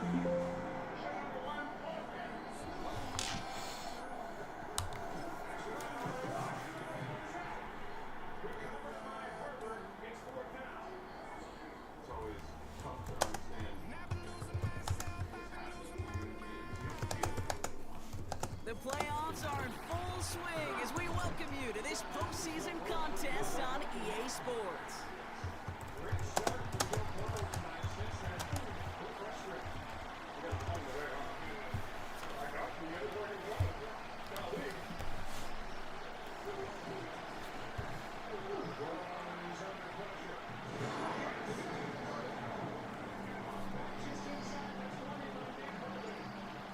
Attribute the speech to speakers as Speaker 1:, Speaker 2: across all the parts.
Speaker 1: The playoffs are in full swing as we welcome you to this postseason contest on EA Sports.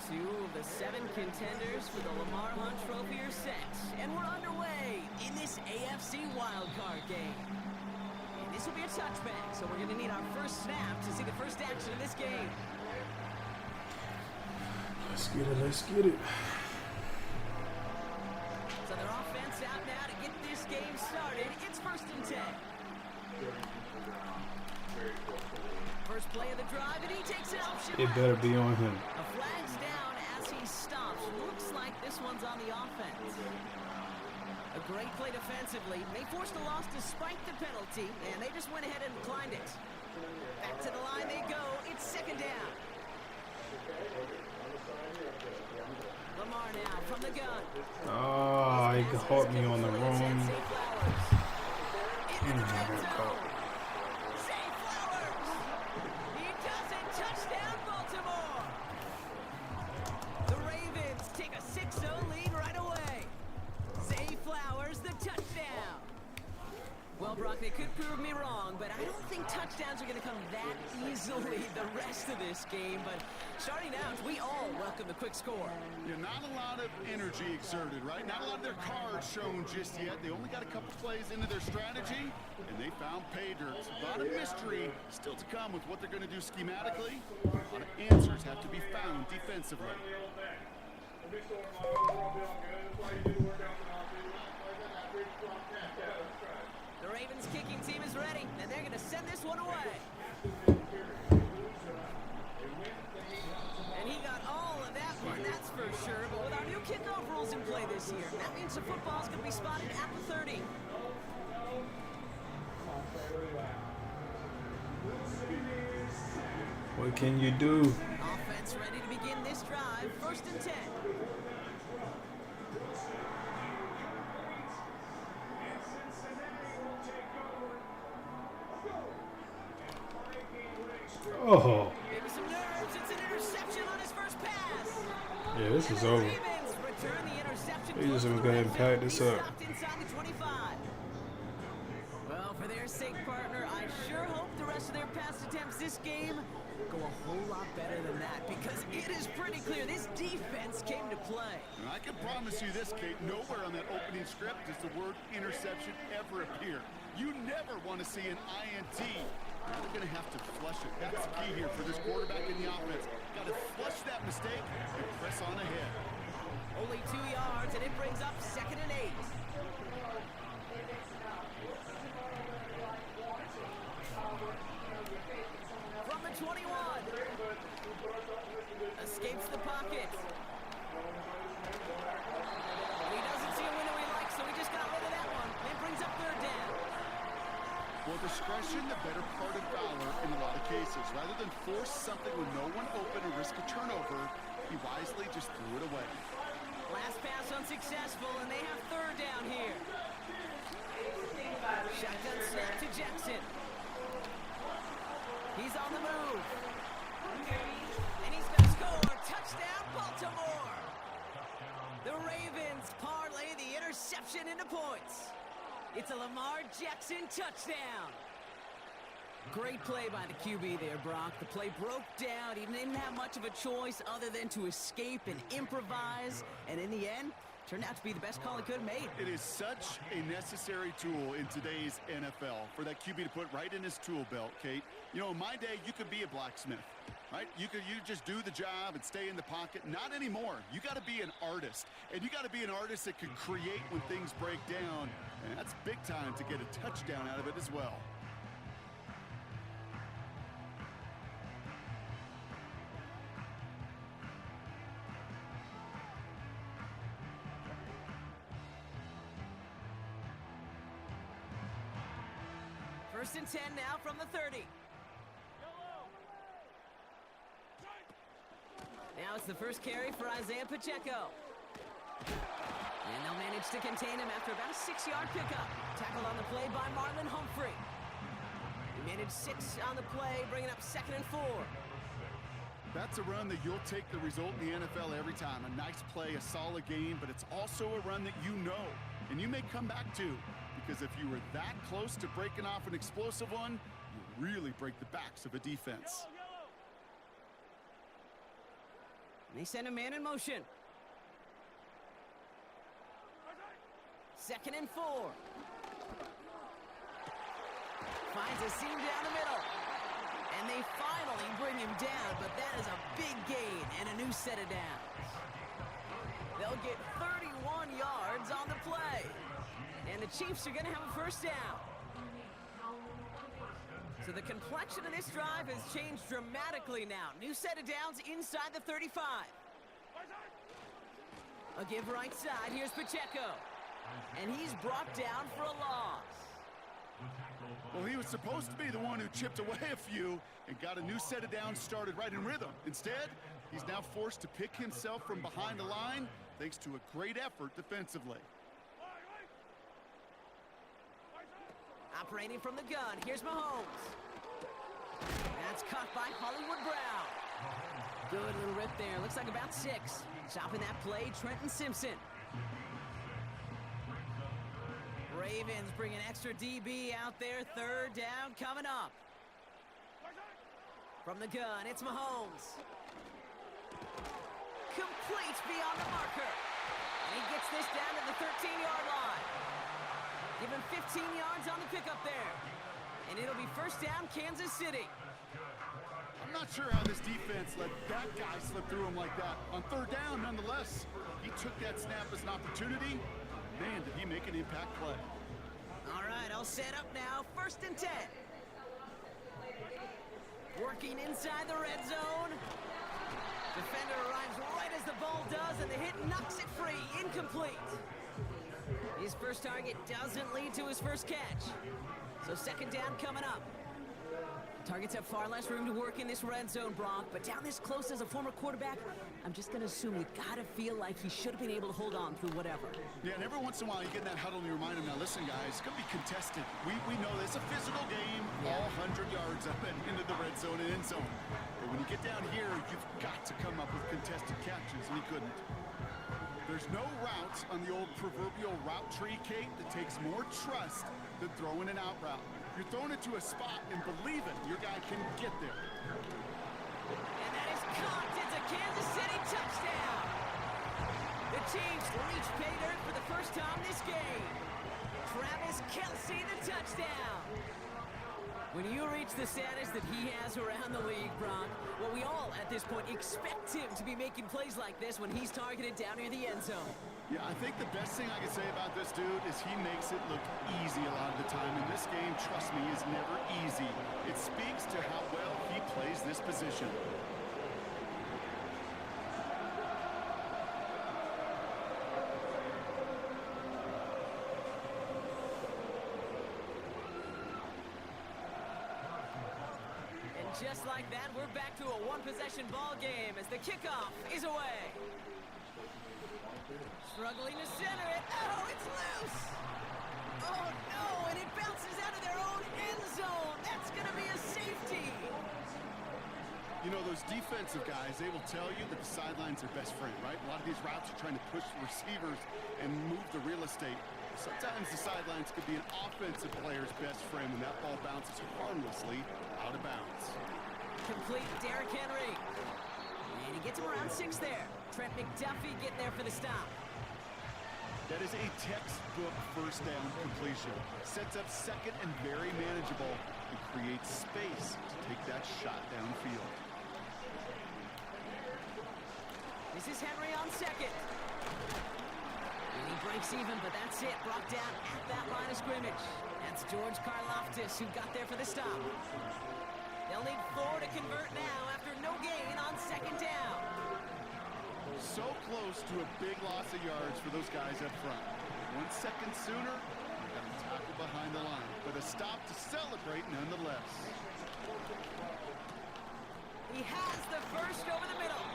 Speaker 1: Two of the 7 contenders for the Lamar Hunt Trophy are set, and we're underway in this AFC wildcard game. And this will be a touchback, so we're going to need our first snap to see the first action of this game.
Speaker 2: Let's get it, let's get it.
Speaker 1: So their offense out now to get this game started. It's 1st and 10. First play of the drive, and he takes an option.
Speaker 2: It better be on him.
Speaker 1: A flag's down as he stops. Looks like this one's on the offense. A great play defensively. They forced the loss despite the penalty, and they just went ahead and declined it. Back to the line they go. It's 2nd down. Lamar now from the gun.
Speaker 2: Oh, he caught me on the wrong.
Speaker 1: Well, Brock, they could prove me wrong, but I don't think touchdowns are going to come that easily the rest of this game. But starting out, we all welcome the quick score.
Speaker 3: Yeah, not a lot of energy exerted, right? Not a lot of their cards shown just yet. They only got a couple plays into their strategy, and they found pay dirt. A lot of mystery still to come with what they're going to do schematically. A lot of answers have to be found defensively.
Speaker 1: The Ravens kicking team is ready, and they're going to send this one away. And he got all of that one, that's for sure. But with our new kickoff rules in play this year, that means the football's going to be spotted at the 30.
Speaker 2: What can you do?
Speaker 1: Offense ready to begin this drive. 1st and 10.
Speaker 2: Oh.
Speaker 1: Maybe some nerves. It's an interception on his first pass.
Speaker 2: Yeah, this is over. They just gonna go ahead and pack this up.
Speaker 1: Well, for their sake, partner, I sure hope the rest of their pass attempts this game go a whole lot better than that, because it is pretty clear this defense came to play.
Speaker 3: And I can promise you this, Kate, nowhere on that opening script does the word interception ever appear. You never want to see an INT. Now they're going to have to flush it. That's the key here for this quarterback in the offense. Got to flush that mistake and press on ahead.
Speaker 1: Only 2 yards, and it brings up 2nd and 8. From the 21. Escapes the pocket. He doesn't see a window he likes, so he just got rid of that one. It brings up 3rd down.
Speaker 3: Well, discretion, the better part of valor in a lot of cases. Rather than force something with no one open and risk a turnover, he wisely just threw it away.
Speaker 1: Last pass unsuccessful, and they have 3rd down here. Shotgun snap to Jackson. He's on the move. And he's going to score. Touchdown, Baltimore. The Ravens parlay the interception into points. It's a Lamar Jackson touchdown. Great play by the QB there, Brock. The play broke down. He didn't have much of a choice other than to escape and improvise. And in the end, turned out to be the best call he could have made.
Speaker 3: It is such a necessary tool in today's NFL for that QB to put right in his tool belt, Kate. You know, in my day, you could be a blacksmith, right? You just do the job and stay in the pocket. Not anymore. You got to be an artist. And you got to be an artist that can create when things break down. And that's big time to get a touchdown out of it as well.
Speaker 1: First and 10 now from the 30. Now it's the first carry for Isaiah Pacheco. And they'll manage to contain him after about a 6-yard pickup. Tackled on the play by Marlon Humphrey. He managed 6 on the play, bringing up 2nd and 4.
Speaker 3: That's a run that you'll take the result in the NFL every time. A nice play, a solid game, but it's also a run that you know, and you may come back to. Because if you were that close to breaking off an explosive one, you really break the backs of a defense.
Speaker 1: And they send a man in motion. 2nd and 4. Finds a seam down the middle. And they finally bring him down, but that is a big gain and a new set of downs. They'll get 31 yards on the play. And the Chiefs are going to have a first down. So the complexion of this drive has changed dramatically now. New set of downs inside the 35. A give right side. Here's Pacheco. And he's brought down for a loss.
Speaker 3: Well, he was supposed to be the one who chipped away a few and got a new set of downs started right in rhythm. Instead, he's now forced to pick himself from behind the line thanks to a great effort defensively.
Speaker 1: Operating from the gun, here's Mahomes. That's caught by Hollywood Brown. Good little rip there, looks like about 6. Stopping that play, Trenton Simpson. Ravens bring an extra DB out there, 3rd down coming up. From the gun, it's Mahomes. Complete beyond the marker. And he gets this down to the 13-yard line. Give him 15 yards on the pickup there. And it'll be first down, Kansas City.
Speaker 3: I'm not sure how this defense let that guy slip through him like that. On 3rd down, nonetheless, he took that snap as an opportunity. Man, did he make an impact play.
Speaker 1: All right, all set up now. 1st and 10. Working inside the red zone. Defender arrives right as the ball does, and the hit knocks it free. Incomplete. His first target doesn't lead to his first catch. So 2nd down coming up. Targets have far less room to work in this red zone, Brock, but down this close as a former quarterback, I'm just going to assume you got to feel like he should have been able to hold on through whatever.
Speaker 3: Yeah, and every once in a while you get in that huddle and you remind him, now listen guys, it's going to be contested. We know this, a physical game, all 100 yards up and into the red zone and end zone. But when you get down here, you've got to come up with contested catches, and he couldn't. There's no route on the old proverbial route tree, Kate, that takes more trust than throwing an out route. You're throwing it to a spot and believe it, your guy can get there.
Speaker 1: And that is caught. It's a Kansas City touchdown. The Chiefs reach pay dirt for the first time this game. Travis Kelce, the touchdown. When you reach the status that he has around the league, Brock, well, we all at this point expect him to be making plays like this when he's targeted down near the end zone.
Speaker 3: Yeah, I think the best thing I can say about this dude is he makes it look easy a lot of the time. And this game, trust me, is never easy. It speaks to how well he plays this position.
Speaker 1: And just like that, we're back to a one-possession ball game as the kickoff is away. Struggling to center it. Oh, it's loose. Oh, no, and it bounces out of their own end zone. That's going to be a safety.
Speaker 3: You know, those defensive guys, they will tell you that the sidelines are best friend, right? A lot of these routes are trying to push the receivers and move the real estate. Sometimes the sidelines could be an offensive player's best friend when that ball bounces harmlessly out of bounds.
Speaker 1: Complete Derrick Henry. And he gets him around 6 there. Trent McDuffie getting there for the stop.
Speaker 3: That is a textbook first down completion. Sets up 2nd and very manageable and creates space to take that shot downfield.
Speaker 1: This is Henry on 2nd. And he breaks even, but that's it. Brought down at that line of scrimmage. That's George Karlaftis who got there for the stop. They'll need 4 to convert now after no gain on 2nd down.
Speaker 3: So close to a big loss of yards for those guys up front. 1 second sooner, they got to tackle behind the line. But with a stop to celebrate nonetheless.
Speaker 1: He has the first over the middle.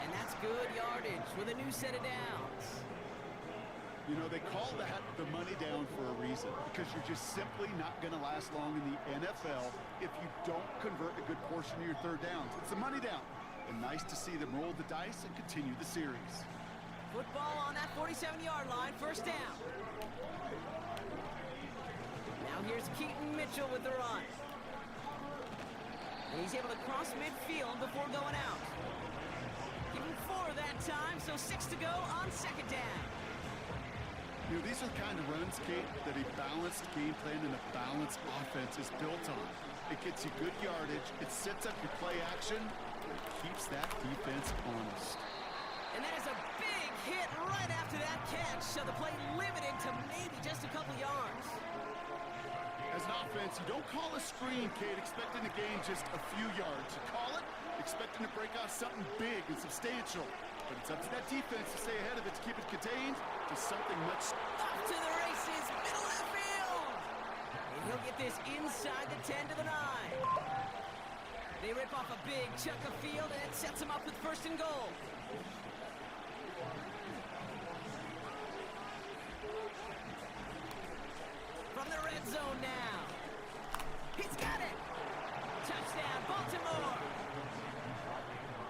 Speaker 1: And that's good yardage with a new set of downs.
Speaker 3: You know, they call that the money down for a reason, because you're just simply not going to last long in the NFL if you don't convert a good portion of your third downs. It's the money down. And nice to see them roll the dice and continue the series.
Speaker 1: Football on that 47-yard line, first down. Now here's Keaton Mitchell with the run. And he's able to cross midfield before going out. Give him 4 that time, so 6 to go on second down.
Speaker 3: You know, these are the kind of runs, Kate, that a balanced game plan and a balanced offense is built on. It gets you good yardage, it sets up your play action, and it keeps that defense honest.
Speaker 1: And that is a big hit right after that catch, so the play limited to maybe just a couple yards.
Speaker 3: As an offense, you don't call a screen, Kate, expecting to gain just a few yards. You call it expecting to break out something big and substantial. But it's up to that defense to stay ahead of it, to keep it contained to something much.
Speaker 1: Up to the races, middle of the field. And he'll get this inside the 10 to the 9. They rip off a big chunk of field, and it sets them up with first and goal. From the red zone now. He's got it. Touchdown, Baltimore.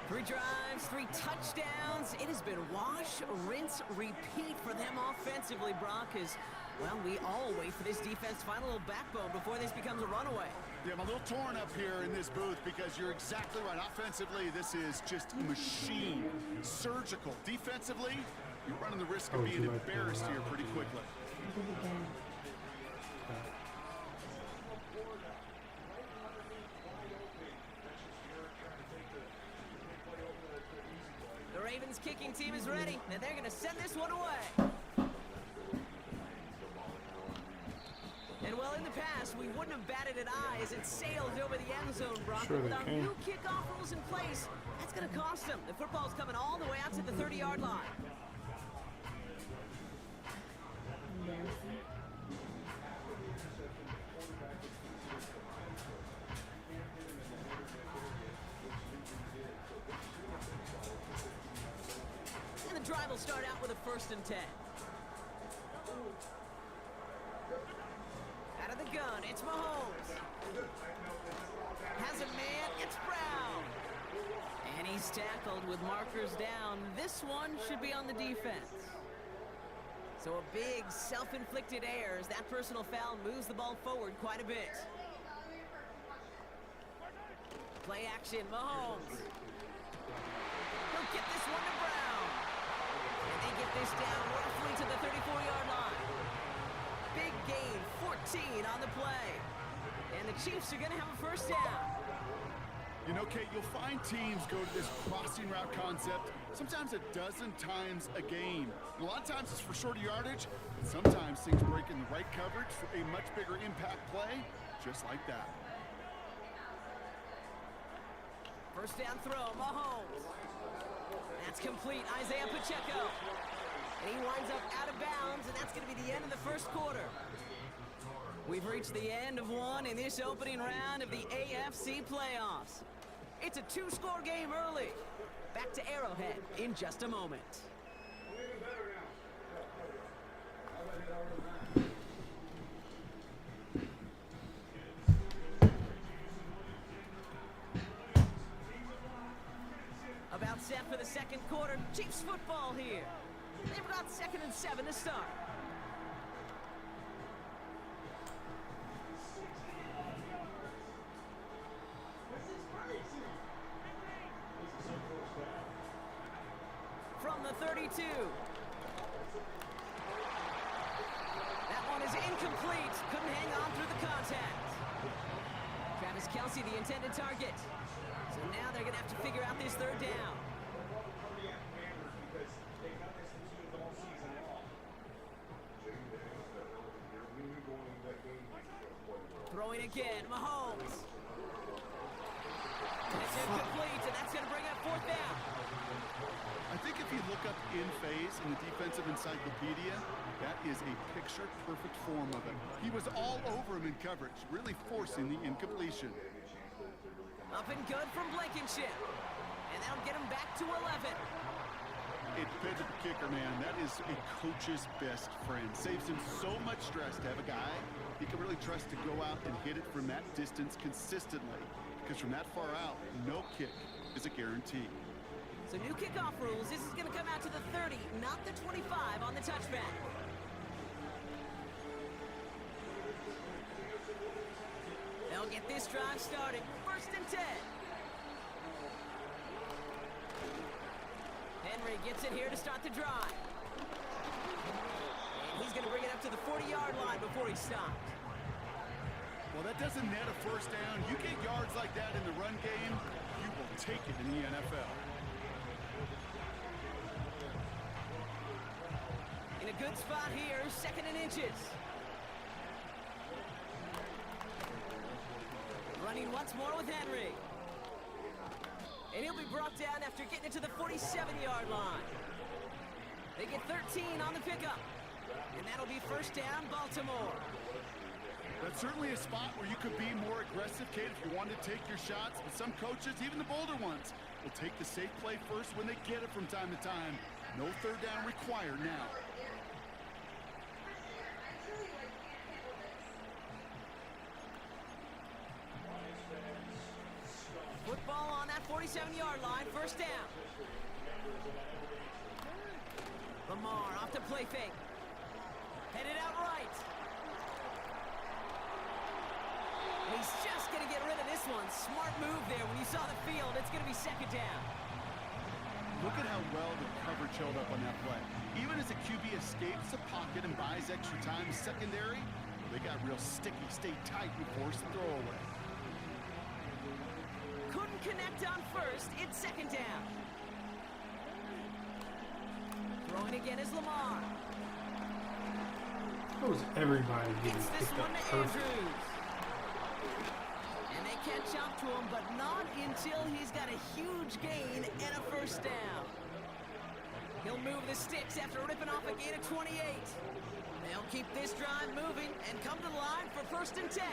Speaker 1: 3 drives, 3 touchdowns. It has been wash, rinse, repeat for them offensively, Brock, as, well, we all wait for this defense to find a little backbone before this becomes a runaway.
Speaker 3: Yeah, I'm a little torn up here in this booth because you're exactly right. Offensively, this is just a machine. Surgical. Defensively, you're running the risk of being embarrassed here pretty quickly.
Speaker 1: The Ravens kicking team is ready, and they're going to send this one away. And well, in the past, we wouldn't have batted an eye as it sailed over the end zone, Brock.
Speaker 2: Sure,
Speaker 1: Without new kickoff rules in place, that's going to cost them. The football's coming all the way out to the 30-yard line. And the drive will start out with a 1st and 10. Out of the gun, it's Mahomes. Has a man, it's Brown. And he's tackled with markers down. This one should be on the defense. So a big self-inflicted error as that personal foul moves the ball forward quite a bit. Play action, Mahomes. He'll get this one to Brown. And they get this down roughly to the 34-yard line. Big gain, 14 on the play. And the Chiefs are going to have a first down.
Speaker 3: You know, Kate, you'll find teams go to this crossing route concept sometimes a dozen times a game. And a lot of times it's for shorter yardage, and sometimes things break in the right coverage for a much bigger impact play, just like that.
Speaker 1: First down throw, Mahomes. That's complete, Isaiah Pacheco. And he winds up out of bounds, and that's going to be the end of the first quarter. We've reached the end of one in this opening round of the AFC playoffs. It's a 2-score game early. Back to Arrowhead in just a moment. About set for the second quarter. Chiefs football here. They've got 2nd and 7 to start. From the 32. That one is incomplete. Couldn't hang on through the contact. Travis Kelce, the intended target. So now they're going to have to figure out this 3rd down. Throwing again, Mahomes. And it's incomplete, and that's going to bring up 4th down.
Speaker 3: I think if you look up in phase, phrase in the defensive encyclopedia, that is a picture-perfect form of it. He was all over him in coverage, really forcing the incompletion.
Speaker 1: Up and good from Blankenship. And that'll get him back to 11.
Speaker 3: It depends on the kicker, man. That is a coach's best friend. Saves him so much stress to have a guy he can really trust to go out and hit it from that distance consistently. Because from that far out, no kick is a guarantee.
Speaker 1: So new kickoff rules. This is going to come out to the 30, not the 25 on the touchback. They'll get this drive started. 1st and 10. Henry gets it here to start the drive. And he's going to bring it up to the 40-yard line before he stopped.
Speaker 3: Well, that doesn't net a first down. You get yards like that in the run game, you will take it in the NFL.
Speaker 1: In a good spot here, 2nd and inches. Running once more with Henry. And he'll be brought down after getting it to the 47-yard line. They get 13 on the pickup. And that'll be 1st down, Baltimore.
Speaker 3: That's certainly a spot where you could be more aggressive, Kate, if you want to take your shots. But some coaches, even the bolder ones, will take the safe play first when they get it from time to time. No 3rd down required now.
Speaker 1: Football on that 47-yard line, 1st down. Lamar off to play fake. Headed out right. He's just going to get rid of this one. Smart move there when you saw the field. It's going to be 2nd down.
Speaker 3: Look at how well the coverage held up on that play. Even as a QB escapes the pocket and buys extra time secondary, they got real sticky, stayed tight and forced the throw away.
Speaker 1: Couldn't connect on 1st. It's 2nd down. Throwing again is Lamar.
Speaker 2: How is everybody getting
Speaker 1: Gets this
Speaker 2: picked
Speaker 1: one
Speaker 2: up
Speaker 1: to
Speaker 2: perfect?
Speaker 1: Andrews. And they catch up to him, but not until he's got a huge gain and a 1st down. He'll move the sticks after ripping off a gain of 28. They'll keep this drive moving and come to the line for 1st and 10.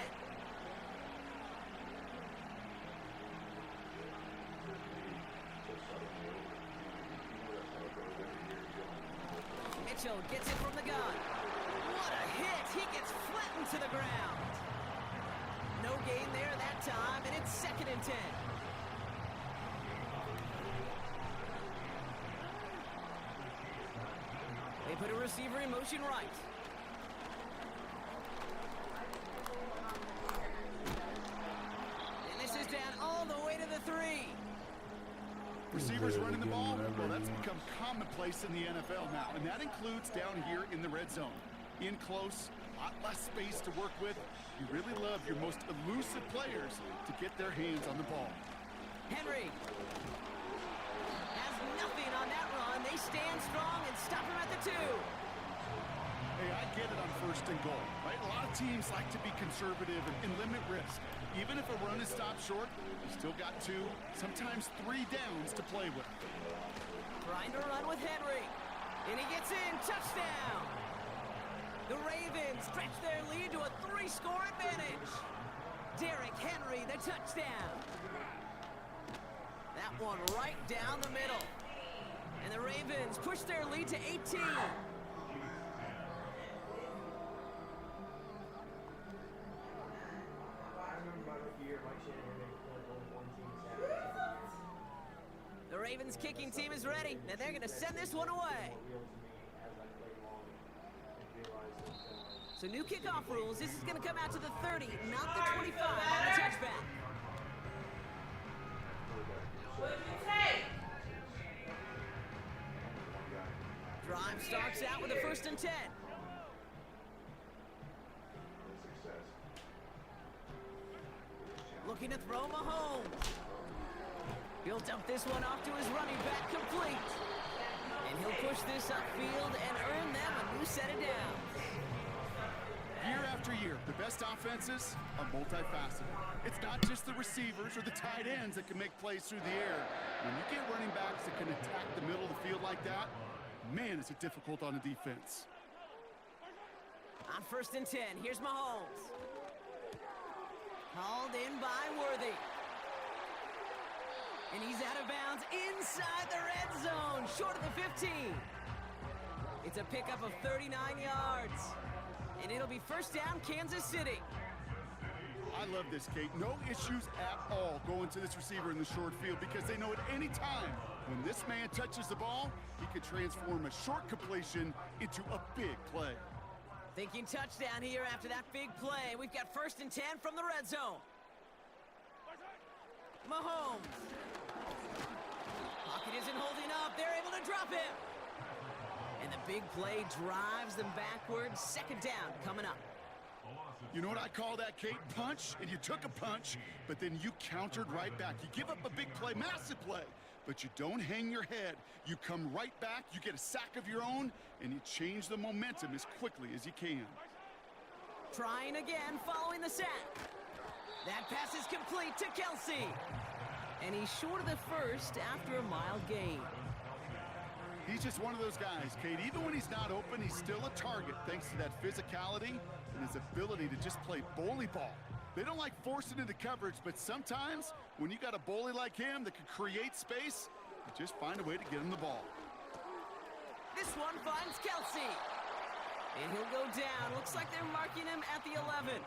Speaker 1: Mitchell gets it from the gun. What a hit! He gets flattened to the ground. No gain there that time, and it's 2nd and 10. They put a receiver in motion right. And this is down all the way to the 3.
Speaker 3: Receivers running the ball, well, that's become commonplace in the NFL now, and that includes down here in the red zone. In close, a lot less space to work with. You really love your most elusive players to get their hands on the ball.
Speaker 1: Henry has nothing on that run. They stand strong and stop him at the 2.
Speaker 3: Hey, I get it on 1st and goal, right? A lot of teams like to be conservative and limit risk. Even if a run is stopped short, you still got 2, sometimes 3 downs to play with.
Speaker 1: Trying to run with Henry. And he gets in. Touchdown. The Ravens stretch their lead to a 3-score advantage. Derrick Henry, the touchdown. That one right down the middle. And the Ravens push their lead to 18. The Ravens kicking team is ready, and they're going to send this one away. So new kickoff rules. This is going to come out to the 30, not the 25 on the touchback. Drive starts out with a 1st and 10. Looking to throw Mahomes. He'll dump this one off to his running back, complete. And he'll push this upfield and earn them a new set of downs.
Speaker 3: Year after year, the best offenses are multifaceted. It's not just the receivers or the tight ends that can make plays through the air. When you get running backs that can attack the middle of the field like that, Man, is it difficult on the defense.
Speaker 1: On 1st and 10, here's Mahomes. Hauled in by Worthy. And he's out of bounds inside the red zone, short of the 15. It's a pickup of 39 yards. And it'll be 1st down, Kansas City.
Speaker 3: I love this, Kate. No issues at all going to this receiver in the short field because they know at any time when this man touches the ball, he could transform a short completion into a big play.
Speaker 1: Thinking touchdown here after that big play. We've got 1st and 10 from the red zone. Mahomes. Pocket isn't holding up. They're able to drop him. And the big play drives them backwards. 2nd down coming up.
Speaker 3: You know what I call that, Kate? Punch, and you took a punch, but then you countered right back. You give up a big play, massive play, but you don't hang your head. You come right back, you get a sack of your own, and you change the momentum as quickly as you can.
Speaker 1: Trying again, following the sack. That pass is complete to Kelsey. And he's short of the 1st after a mild gain.
Speaker 3: He's just one of those guys, Kate. Even when he's not open, he's still a target thanks to that physicality and his ability to just play bully ball. They don't like forcing into coverage, but sometimes when you got a bully like him that can create space, you just find a way to get him the ball.
Speaker 1: This one finds Kelsey. And he'll go down. Looks like they're marking him at the 11.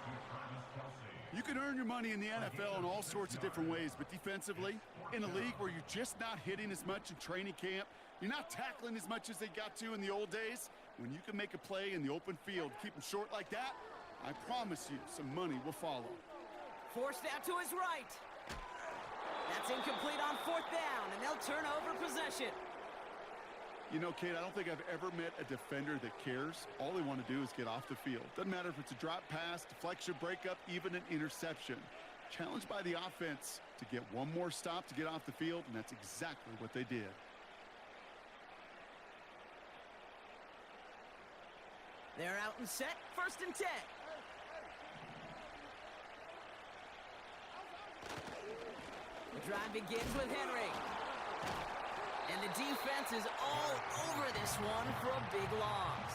Speaker 3: You can earn your money in the NFL in all sorts of different ways, but defensively, in a league where you're just not hitting as much in training camp, you're not tackling as much as they got to in the old days, when you can make a play in the open field, keep them short like that, I promise you some money will follow.
Speaker 1: Forced out to his right. That's incomplete on 4th down, and they'll turn over possession.
Speaker 3: You know, Kate, I don't think I've ever met a defender that cares. All they want to do is get off the field. Doesn't matter if it's a drop pass, deflection, breakup, even an interception. Challenged by the offense to get one more stop to get off the field, and that's exactly what they did.
Speaker 1: They're out and set, 1st and 10. The drive begins with Henry. And the defense is all over this one for a big loss.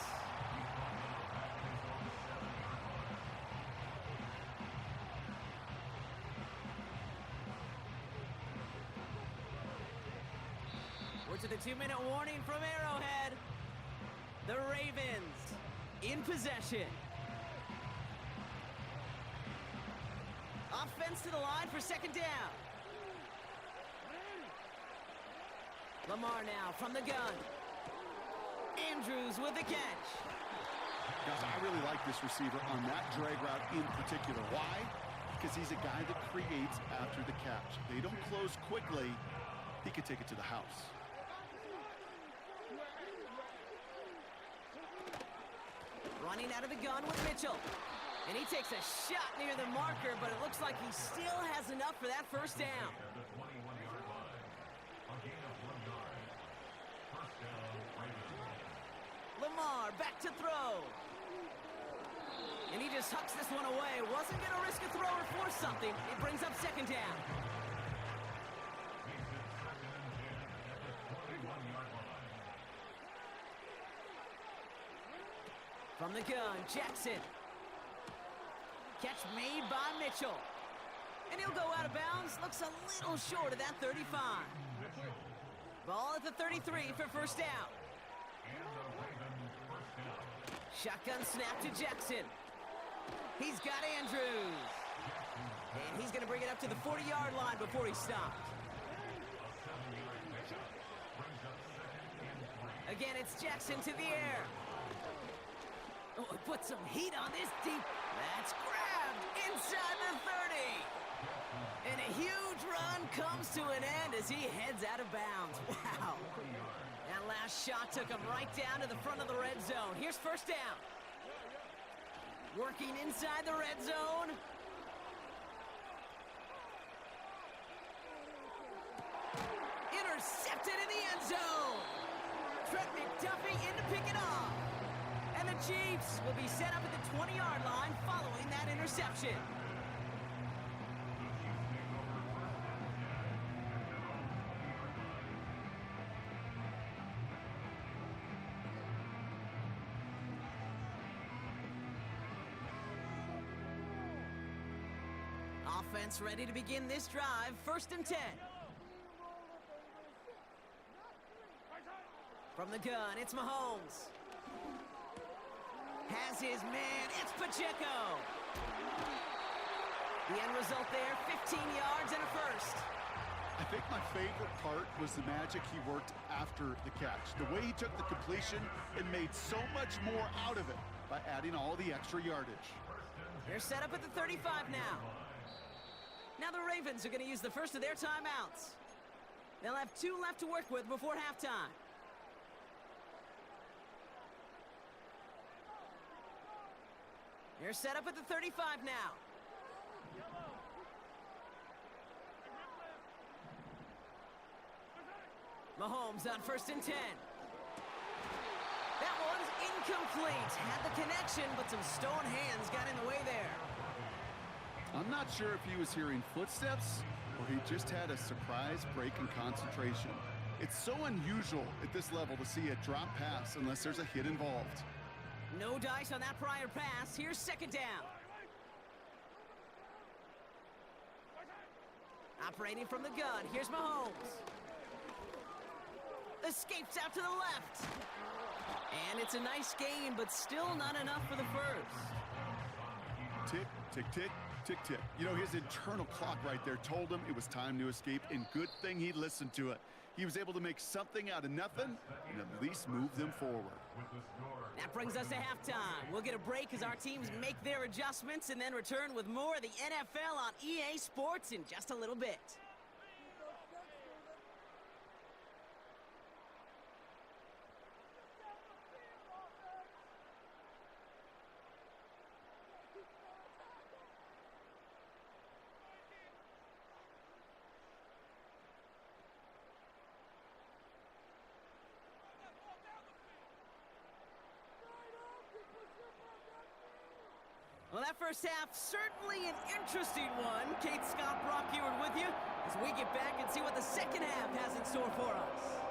Speaker 1: We're to the 2-minute warning from Arrowhead. The Ravens in possession. Offense to the line for 2nd down. Lamar now from the gun. Andrews with the catch.
Speaker 3: Guys, I really like this receiver on that drag route in particular. Why? Because he's a guy that creates after the catch. They don't close quickly. He could take it to the house.
Speaker 1: Running out of the gun with Mitchell. And he takes a shot near the marker, but it looks like he still has enough for that 1st down. Lamar back to throw. And he just hucks this one away. Wasn't going to risk a throw or force something. It brings up 2nd down. From the gun, Jackson. Catch made by Mitchell. And he'll go out of bounds. Looks a little short of that 35. Ball at the 33 for 1st down. Shotgun snap to Jackson. He's got Andrews. And he's going to bring it up to the 40-yard line before he stopped. Again, it's Jackson to the air. Oh, put some heat on this deep. That's grabbed inside the 30. And a huge run comes to an end as he heads out of bounds. Wow. That last shot took him right down to the front of the red zone. Here's 1st down. Working inside the red zone. Intercepted in the end zone. Trent McDuffie in to pick it off. And the Chiefs will be set up at the 20-yard line following that interception. Offense ready to begin this drive. 1st and 10. From the gun, it's Mahomes. Has his man, it's Pacheco. The end result there, 15 yards and a first.
Speaker 3: I think my favorite part was the magic he worked after the catch. The way he took the completion and made so much more out of it by adding all the extra yardage.
Speaker 1: They're set up at the 35 now. Now the Ravens are going to use the first of their timeouts. They'll have 2 left to work with before halftime. They're set up at the 35 now. Mahomes on 1st and 10. That one's incomplete. Had the connection, but some stone hands got in the way there.
Speaker 3: I'm not sure if he was hearing footsteps or he just had a surprise break in concentration. It's so unusual at this level to see a drop pass unless there's a hit involved.
Speaker 1: No dice on that prior pass. Here's 2nd down. Operating from the gun. Here's Mahomes. Escapes out to the left. And it's a nice gain, but still not enough for the first.
Speaker 3: Tick, tick, tick, tick, tick. You know, his internal clock right there told him it was time to escape, and good thing he listened to it. He was able to make something out of nothing and at least move them forward.
Speaker 1: That brings us to halftime. We'll get a break as our teams make their adjustments and then return with more of the NFL on EA Sports in just a little bit. Well, that first half, certainly an interesting one. Kate Scott, Brock Ewart with you as we get back and see what the second half has in store for us.